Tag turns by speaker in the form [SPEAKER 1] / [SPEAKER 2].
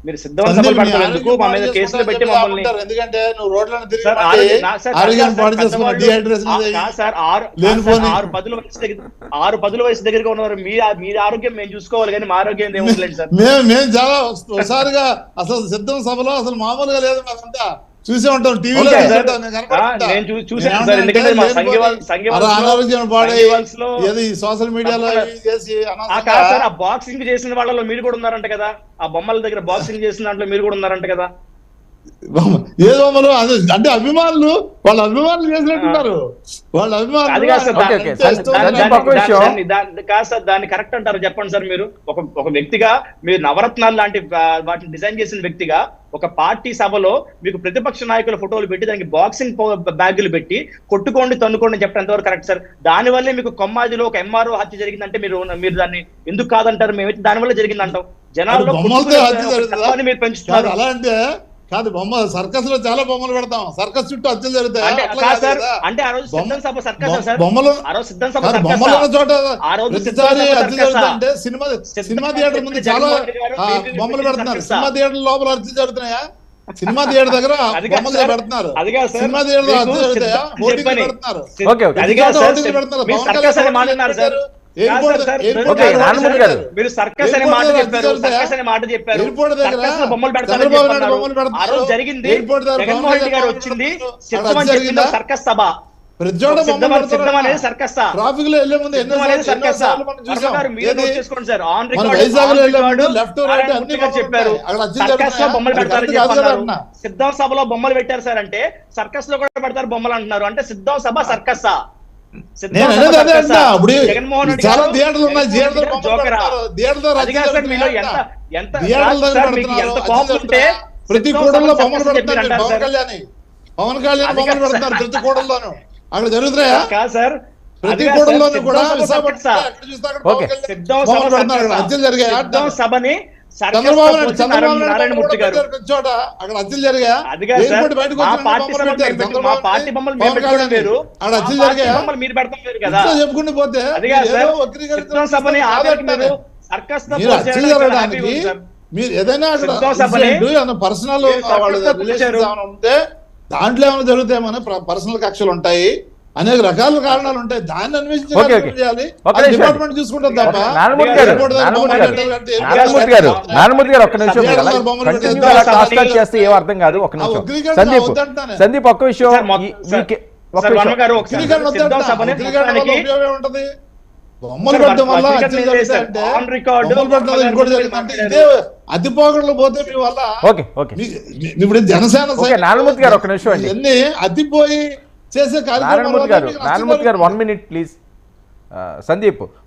[SPEAKER 1] మీరు సిద్ధం సభలు పెడతారు ఎందుకు? మా మీద కేసులు పెట్టి మమ్మల్ని
[SPEAKER 2] ఎందుకంటే నువ్వు రోడ్లను
[SPEAKER 1] సార్, ఆరు పదుల వయసు దగ్గరగా ఉన్నారు. మీ ఆరోగ్యం మేము చూసుకోవాలి కానీ మా ఆరోగ్యం ఏముంది సార్.
[SPEAKER 2] మేము చాలా ఒకసారిగా అసలు సిద్ధం సభలో అసలు మామూలుగా లేదు. మాకంతా చూసే ఉంటాం టీవీలో. అనారోగ్యం పాడే సోషల్ మీడియాలో చేసి
[SPEAKER 1] బాక్సింగ్ చేసిన వాళ్ళలో మీరు కూడా ఉన్నారంట కదా, ఆ బొమ్మల దగ్గర బాక్సింగ్ చేసిన దాంట్లో మీరు కూడా ఉన్నారంట కదా.
[SPEAKER 2] ఏ బొమ్మలు అంటే అభిమానులు వాళ్ళ అభిమానులు చేసినట్టున్నారు. వాళ్ళ అభిమానులు
[SPEAKER 1] కాదు సార్, దాన్ని కరెక్ట్ అంటారు చెప్పండి సార్. మీరు ఒక వ్యక్తిగా మీరు నవరత్నాలు లాంటి వాటిని డిజైన్ చేసిన వ్యక్తిగా ఒక పార్టీ సభలో మీకు ప్రతిపక్ష నాయకుల ఫోటోలు పెట్టి దానికి బాక్సింగ్ బ్యాగులు పెట్టి కొట్టుకోండి తన్నుకోండి చెప్పడం ఎంతవరకు కరెక్ట్ సార్? దాని వల్లే మీకు కొమ్మాదిలో ఒక ఎంఆర్ఓ హత్య జరిగిందంటే మీరు దాన్ని ఎందుకు కాదంటారు? మేమైతే దాని వల్ల జరిగిందంటారు. జనాల్లో మీరు పెంచుతున్నారు.
[SPEAKER 2] అలా కాదు, బొమ్మ సర్కస్ లో చాలా బొమ్మలు పెడతాం. సర్కస్ చుట్టూ హత్యలు జరుగుతాయి. బొమ్మలు చోట ప్రతిసారి హత్య జరుగుతుంటే సినిమా థియేటర్ ముందు చాలా బొమ్మలు పెడుతున్నారు. సినిమా థియేటర్ లోపల హత్య జరుగుతున్నాయా? సినిమా థియేటర్ దగ్గర బొమ్మలు పెడుతున్నారు. సినిమా థియేటర్ హత్య జరుగుతాయా? ఓటింగ్ పెడుతున్నారు.
[SPEAKER 1] మీరు సర్కస్ అనే మాట చెప్పారు, సర్కస్ అనే మాట చెప్పారు. బొమ్మలు పెడతారు జరిగింది. జగన్మోహన్ రెడ్డి గారు వచ్చింది సర్కస్ సభ. సిద్ధం అనేది సర్కస్.
[SPEAKER 2] ట్రాఫిక్ లో వెళ్లే ముందు
[SPEAKER 1] చెప్పారు సర్కస్ లో బొమ్మలు పెడతారని చెప్పారు. సిద్ధం సభలో బొమ్మలు పెట్టారు సార్ అంటే సర్కస్ లో కూడా పెడతారు బొమ్మలు అంటున్నారు. అంటే సిద్ధం సభ సర్కస్.
[SPEAKER 2] జగన్మోహన్ రెడ్డి చాలా థియేటర్లు ఉన్నాయి. ప్రతి కూడల్లో బొమ్మలు పెడుతున్నారు. పవన్ కళ్యాణ్ బొమ్మలు పెడుతున్నారు ప్రతి కూడల్లోనూ. అక్కడ జరుగుతున్నాయా? ప్రతి కూడల్లోనూ కూడా హత్యలు జరిగాయి. చంద్రబాబు నారాయణమూర్తి గారు చోట అక్కడ హత్యలు జరిగాయా? చెప్పుకుంటూ పోతే హత్యలు జరగడానికి మీరు ఏదైనా పర్సనల్ ఉంటే దాంట్లో ఏమైనా జరుగుతాయేమో పర్సనల్ కక్షలు ఉంటాయి. అనేక రకాల కారణాలు ఉంటాయి. దాన్ని అన్వేషించాలి. డిపార్ట్మెంట్ చూసుకుంటాం తప్ప
[SPEAKER 3] అర్థం కాదు. ఒక నిమిషం సందీప్, ఒక్క విషయం.
[SPEAKER 2] బొమ్మలు పెట్టడం వల్ల అతి పోగడలు పోతే మీ వల్ల ఇప్పుడు జనసేన ఎన్ని అతిపోయి చేసే
[SPEAKER 3] నారాయణమూర్తి గారు 1 minute ప్లీజ్. సందీప్